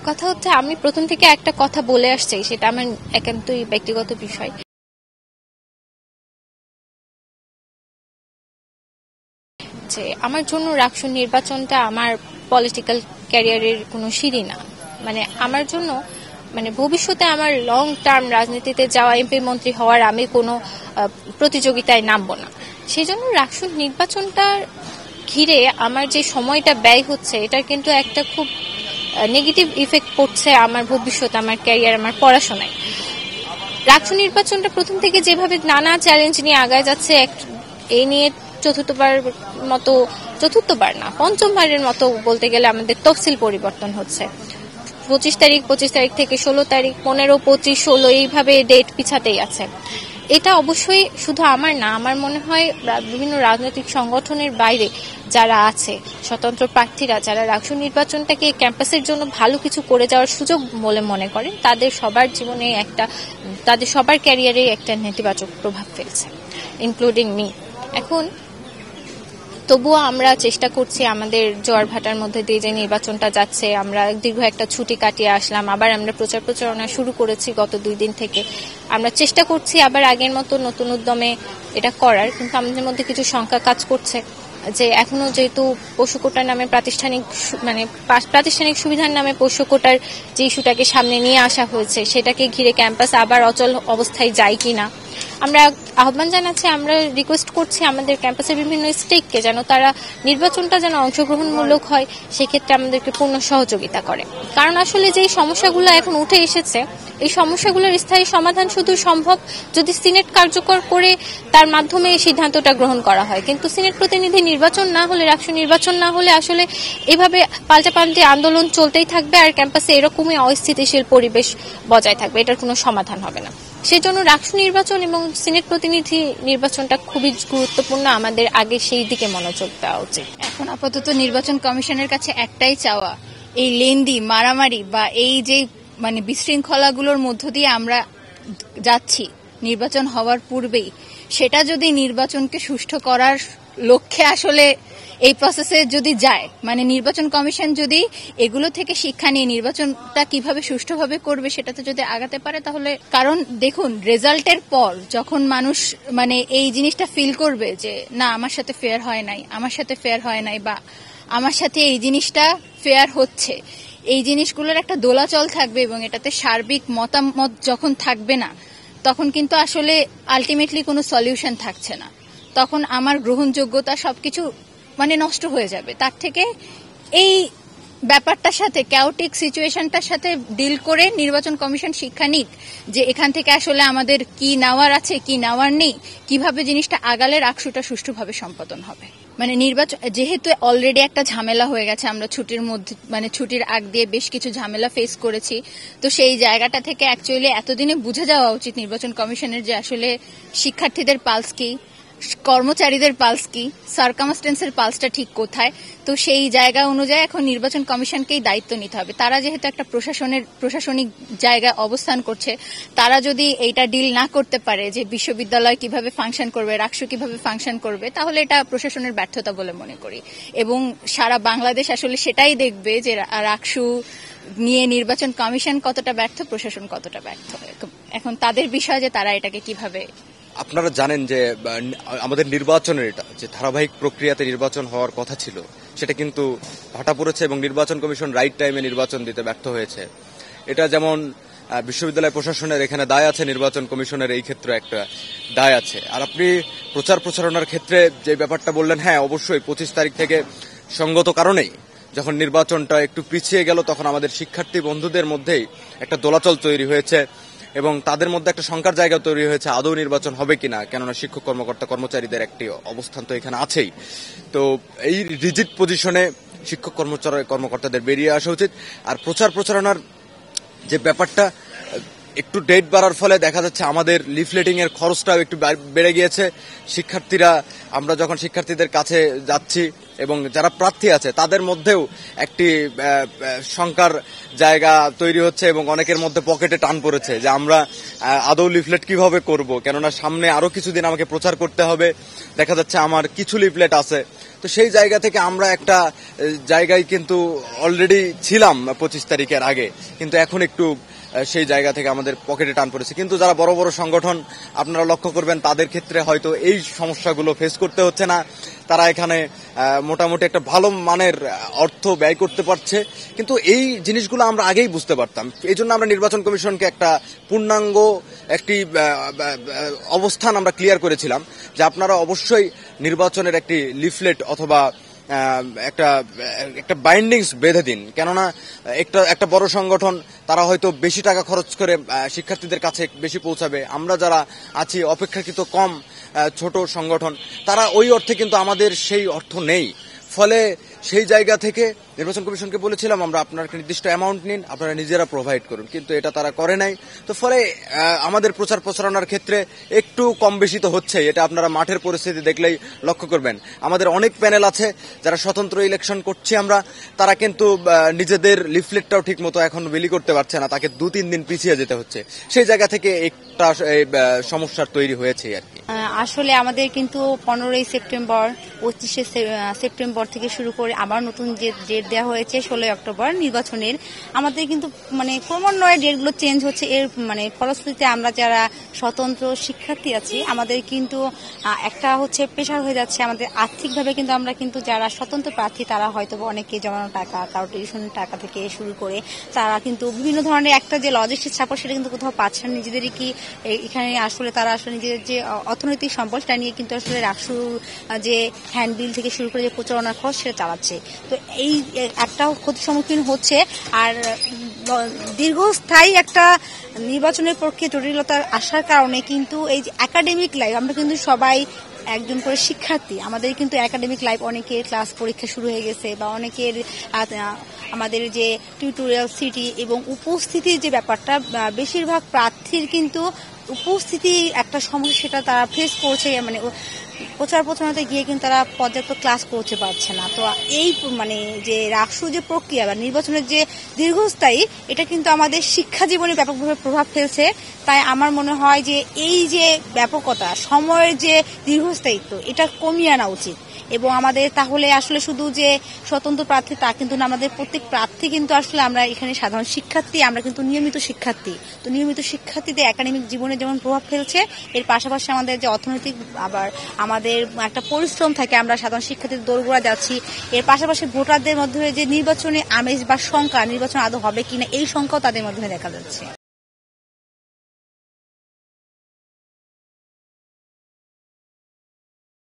কথা হচ্ছে আমি প্রথম থেকে একটা কথা বলে আসছি, সেটা আমার একান্তই ব্যক্তিগত বিষয়। যে আমার জন্য রাকসু নির্বাচনটা আমার পলিটিক্যাল ক্যারিয়ারের কোনো সিঁড়ি না। মানে আমার জন্য ভবিষ্যতে আমার লং টার্ম রাজনীতিতে যাওয়া, এমপি মন্ত্রী হওয়ার আমি কোনো প্রতিযোগিতায় নামবো না। সেই জন্য রাকসু নির্বাচনটা ঘিরে আমার যে সময়টা ব্যয় হচ্ছে, এটার কিন্তু একটা খুব নেগেটিভ ইফেক্ট পড়ছে আমার ভবিষ্যতে, আমার ক্যারিয়ার, আমার পড়াশোনায়। রাকসু নির্বাচনটা প্রথম থেকে যেভাবে নানা চ্যালেঞ্জ নিয়ে আগায় যাচ্ছে, এই নিয়ে পঞ্চমবারের মতো বলতে গেলে আমাদের তফসিল পরিবর্তন হচ্ছে। 25 তারিখ থেকে 16 তারিখ, 15, 25, 16 এইভাবে ডেট পিছাতেই আছে। এটা অবশ্যই শুধু আমার না, আমার মনে হয় বিভিন্ন রাজনৈতিক সংগঠনের বাইরে যারা আছে, স্বতন্ত্র প্রার্থীরা যারা রাকসু নির্বাচনটাকে ক্যাম্পাসের জন্য ভালো কিছু করে যাওয়ার সুযোগ বলে মনে করেন, তাদের সবার ক্যারিয়ারে একটা নেতিবাচক প্রভাব ফেলছে, ইনক্লুডিং মি। এখন তবুও আমরা চেষ্টা করছি, আমাদের জোয়ার ভাটার মধ্যে দিয়ে যে নির্বাচনটা যাচ্ছে, আমরা দীর্ঘ একটা ছুটি কাটিয়ে আসলাম, আবার আমরা প্রচারণা শুরু করেছি গত 2 দিন থেকে। আমরা চেষ্টা করছি আবার আগের মতো নতুন উদ্যমে এটা করার, কিন্তু আমাদের মধ্যে কিছু শঙ্কা কাজ করছে যে এখনো যেহেতু পশু কোটার নামে প্রাতিষ্ঠানিক সুবিধার নামে পশু কোটার যে ইস্যুটাকে সামনে নিয়ে আসা হয়েছে, সেটাকে ঘিরে ক্যাম্পাস আবার অচল অবস্থায় যায় কিনা আমরা আহ্বান জানাচ্ছি। আমরা রিকোয়েস্ট করছি আমাদের ক্যাম্পাসের বিভিন্ন স্টেককে যেন তারা নির্বাচনটা যেন অংশগ্রহণমূলক হয়, সেক্ষেত্রে আমাদেরকে পূর্ণ সহযোগিতা করে। কারণ আসলে যে সমস্যাগুলো এখন উঠে এসেছে, এই সমস্যাগুলোর স্থায়ী সমাধান শুধু সম্ভব যদি সিনেট কার্যকর করে তার মাধ্যমে এই সিদ্ধান্তটা গ্রহণ করা হয়। কিন্তু সিনেট প্রতিনিধি নির্বাচন না হলে, রাকসু নির্বাচন না হলে আসলে এভাবে পাল্টাপাল্টি আন্দোলন চলতেই থাকবে, আর ক্যাম্পাসে এরকমই অস্থিতিশীল পরিবেশ বজায় থাকবে, এটার কোনো সমাধান হবে না। সেজন্য রাকসু নির্বাচন এবং সিনেট প্রতিনিধি নির্বাচনটা খুবই গুরুত্বপূর্ণ, আমাদের আগে সেই দিকে মনোযোগ দেওয়া উচিত। এখন আপাতত নির্বাচন কমিশনের কাছে একটাই চাওয়া, এই লেন্দি মারামারি বা এই যে বিশৃঙ্খলাগুলোর মধ্য দিয়ে আমরা যাচ্ছি নির্বাচন হওয়ার পূর্বেই, সেটা যদি নির্বাচনকে সুষ্ঠু করার লক্ষ্যে আসলে এই প্রসেসে যদি যায়, নির্বাচন কমিশন যদি এগুলো থেকে শিক্ষা নিয়ে নির্বাচনটা কিভাবে সুষ্ঠুভাবে করবে সেটাতে যদি আগাতে পারে, তাহলে কারণ দেখুন রেজাল্টের পর যখন মানুষ এই জিনিসটা ফিল করবে যে না আমার সাথে ফেয়ার হয় নাই বা আমার সাথে এই জিনিসটা ফেয়ার হচ্ছে, এই জিনিসগুলোর একটা দোলাচল থাকবে এবং এটাতে সার্বিক মতামত যখন থাকবে না, তখন কিন্তু আসলে আলটিমেটলি কোনো সলিউশন থাকছে না। তখন আমার গ্রহণযোগ্যতা সবকিছু নষ্ট হয়ে যাবে। তার থেকে এই ব্যাপারটার সাথে, ক্যাওটিক সিচুয়েশনটার সাথে ডিল করে নির্বাচন কমিশন শিক্ষা নিক যে এখান থেকে আসলে আমাদের কি নেওয়ার আছে, কি নেওয়ার নেই, কিভাবে জিনিসটা আগালে রাকসুটা সুষ্ঠুভাবে সম্পাদন হবে। নির্বাচন যেহেতু অলরেডি একটা ঝামেলা হয়ে গেছে, আমরা ছুটির মধ্যে ছুটির আগ দিয়ে বেশ কিছু ঝামেলা ফেস করেছি, তো সেই জায়গাটা থেকে অ্যাকচুয়ালি এতদিনে বুঝে যাওয়া উচিত নির্বাচন কমিশনের যে আসলে শিক্ষার্থীদের পালস কি, কর্মচারীদের পালস কি, সার্কামস্টেন্সের পালসটা ঠিক কোথায়। তো সেই জায়গা অনুযায়ী এখন নির্বাচন কমিশনকেই দায়িত্ব নিতে হবে। তারা যেহেতু একটা প্রশাসনিক জায়গায় অবস্থান করছে, তারা যদি এইটা ডিল না করতে পারে যে বিশ্ববিদ্যালয় কিভাবে ফাংশন করবে, রাকসু কিভাবে ফাংশন করবে, তাহলে এটা প্রশাসনের ব্যর্থতা বলে মনে করি। এবং সারা বাংলাদেশ আসলে সেটাই দেখবে যে রাকসু নিয়ে নির্বাচন কমিশন কতটা ব্যর্থ, প্রশাসন কতটা ব্যর্থ। এখন তাদের বিষয় যে তারা এটাকে কিভাবে। আপনারা জানেন যে আমাদের নির্বাচনের এটা যে ধারাবাহিক প্রক্রিয়াতে নির্বাচন হওয়ার কথা ছিল, সেটা কিন্তু ভাটা পড়েছে এবং নির্বাচন কমিশন রাইট টাইমে নির্বাচন দিতে ব্যর্থ হয়েছে। এটা যেমন বিশ্ববিদ্যালয় প্রশাসনের এখানে দায় আছে, নির্বাচন কমিশনের এই ক্ষেত্রে একটা দায় আছে। আর আপনি প্রচারণার ক্ষেত্রে যে ব্যাপারটা বললেন, হ্যাঁ অবশ্যই 25 তারিখ থেকে সঙ্গত কারণেই যখন নির্বাচনটা একটু পিছিয়ে গেল, তখন আমাদের শিক্ষার্থী বন্ধুদের মধ্যেই একটা দোলাচল তৈরি হয়েছে এবং তাদের মধ্যে একটা শঙ্কার জায়গা তৈরি হয়েছে আদৌ নির্বাচন হবে কিনা, কেননা শিক্ষক কর্মচারীদের একটি অবস্থান তো এখানে আছেই। তো এই রিজিড পজিশনে শিক্ষক কর্মকর্তাদের বেরিয়ে আসা উচিত। আর প্রচারণার যে ব্যাপারটা, একটু ডেট বাড়ার ফলে দেখা যাচ্ছে আমাদের লিফলেটিং এর খরচটাও একটু বেড়ে গিয়েছে। আমরা যখন শিক্ষার্থীদের কাছে যাচ্ছি এবং যারা প্রার্থী আছে তাদের মধ্যেও একটি শঙ্কার জায়গা তৈরি হচ্ছে এবং অনেকের মধ্যে পকেটে টান পড়েছে যে আমরা আদৌ লিফলেট কিভাবে করব, কেননা সামনে আরো কিছুদিন আমাকে প্রচার করতে হবে। দেখা যাচ্ছে আমার কিছু লিফলেট আছে, তো সেই জায়গা থেকে আমরা একটা জায়গায় কিন্তু অলরেডি ছিলাম 25 তারিখের আগে, কিন্তু এখন একটু সেই জায়গা থেকে আমাদের পকেটে টান পড়েছে। কিন্তু যারা বড় বড় সংগঠন আপনারা লক্ষ্য করবেন, তাদের ক্ষেত্রে হয়তো এই সমস্যাগুলো ফেস করতে হচ্ছে না। তারা এখানে মোটামুটি একটা ভালো মানের অর্থ ব্যয় করতে পারছে। কিন্তু এই জিনিসগুলো আমরা আগেই বুঝতে পারতাম। এই জন্য আমরা নির্বাচন কমিশনকে একটা পূর্ণাঙ্গ একটি অবস্থান আমরা ক্লিয়ার করেছিলাম যে আপনারা অবশ্যই নির্বাচনের একটি লিফলেট অথবা একটা বাইন্ডিংস বেঁধে দিন। কেননা একটা বড় সংগঠন তারা হয়তো বেশি টাকা খরচ করে শিক্ষার্থীদের কাছে বেশি পৌঁছাবে। আমরা যারা আছি অপেক্ষাকৃত কম ছোট সংগঠন, তারা ওই অর্থে কিন্তু আমাদের সেই অর্থ নেই। ফলে সেই জায়গা থেকে নির্বাচন কমিশনকে বলেছিলাম আমরা আপনার নির্দিষ্ট অ্যামাউন্ট নিন, আপনারা নিজেরা প্রোভাইড করুন, কিন্তু এটা তারা করে নাই। তো ফলে আমাদের প্রচার প্রচারণার ক্ষেত্রে একটু কম বেশি তো হচ্ছে, এটা আপনারা মাঠের পরিস্থিতি দেখলেই লক্ষ্য করবেন। আমাদের অনেক প্যানেল আছে যারা স্বতন্ত্র ইলেকশন করছি আমরা, তারা কিন্তু নিজেদের লিফলেটটাও ঠিক মতো এখন বিলি করতে পারছে না, তাকে 2-3 দিন পিছিয়ে যেতে হচ্ছে। সেই জায়গা থেকে একটা সমস্যার তৈরি হয়েছে আর কি। আসলে আমাদের কিন্তু 15ই সেপ্টেম্বর 25শে সেপ্টেম্বর থেকে শুরু করে আবার নতুন যে ডেট দেওয়া হয়েছে 16ই অক্টোবর নির্বাচনের, আমাদের কিন্তু ক্রমান্বয়ে ডেটগুলো চেঞ্জ হচ্ছে। এর ফলশ্রুতিতে আমরা যারা স্বতন্ত্র শিক্ষার্থী আছি, আমাদের কিন্তু একটা হচ্ছে প্রেশার হয়ে যাচ্ছে আমাদের আর্থিকভাবে। কিন্তু আমরা কিন্তু যারা স্বতন্ত্র প্রার্থী, তারা হয়তো অনেকে জমানো টাকা, কারো টিউশনের টাকা থেকে শুরু করে তারা কিন্তু বিভিন্ন ধরনের একটা যে লজিস্টিক সাপোর্ট, সেটা কিন্তু কোথাও পাচ্ছেন। নিজেদেরই কি এখানে আসলে তারা আসলে নিজেদের যে অর্থনৈতিক সম্পদ, সেটা নিয়ে কিন্তু আসলে রাষ্ট্র যে হ্যান্ডবিল থেকে শুরু করে যে প্রচারণার খরচ, সেটা চালাচ্ছে। তো এই একটা ক্ষতির সম্মুখীন হচ্ছে। আর দীর্ঘস্থায়ী একটা নির্বাচনের পক্ষে জটিলতার আসার কারণে কিন্তু এই যে একাডেমিক লাইফ, আমরা কিন্তু সবাই একজন করে শিক্ষার্থী, আমাদের কিন্তু একাডেমিক লাইফ, অনেকের ক্লাস পরীক্ষা শুরু হয়ে গেছে, বা অনেকের আমাদের যে টিউটোরিয়াল সিটি এবং উপস্থিতির যে ব্যাপারটা, বেশিরভাগ প্রার্থীর কিন্তু উপস্থিতি একটা সমস্যা, সেটা তারা ফেস করছে। প্রচার প্রচারণাতে গিয়ে কিন্তু তারা পর্যাপ্ত ক্লাস করতে পারছে না। তো এই যে রাষ্ট্র যে প্রক্রিয়া বা নির্বাচনের যে দীর্ঘস্থায়ী, এটা কিন্তু আমাদের শিক্ষা জীবনে ব্যাপকভাবে প্রভাব ফেলছে। তাই আমার মনে হয় যে এই যে ব্যাপকতা, সময়ের যে দীর্ঘস্থায়িত্ব, এটা কমিয়ে আনা উচিত। এবং আমাদের তাহলে আসলে শুধু যে স্বতন্ত্র প্রার্থী তা কিন্তু না, আমাদের প্রত্যেক প্রার্থী কিন্তু আসলে আমরা এখানে সাধারণ শিক্ষার্থী, আমরা কিন্তু নিয়মিত শিক্ষার্থী। তো নিয়মিত শিক্ষার্থীদের একাডেমিক জীবনে যেমন প্রভাব ফেলছে, এর পাশাপাশি আমাদের যে অর্থনৈতিক আবার আমাদের একটা পরিশ্রম থাকে, আমরা সাধারণ শিক্ষার্থীদের দোরগোড়া যাচ্ছি। এর পাশাপাশি ভোটারদের মধ্যে যে নির্বাচনে আমেজ বা শঙ্কা, নির্বাচন আদৌ হবে কিনা, এই শঙ্কাও তাদের মধ্যে দেখা যাচ্ছে।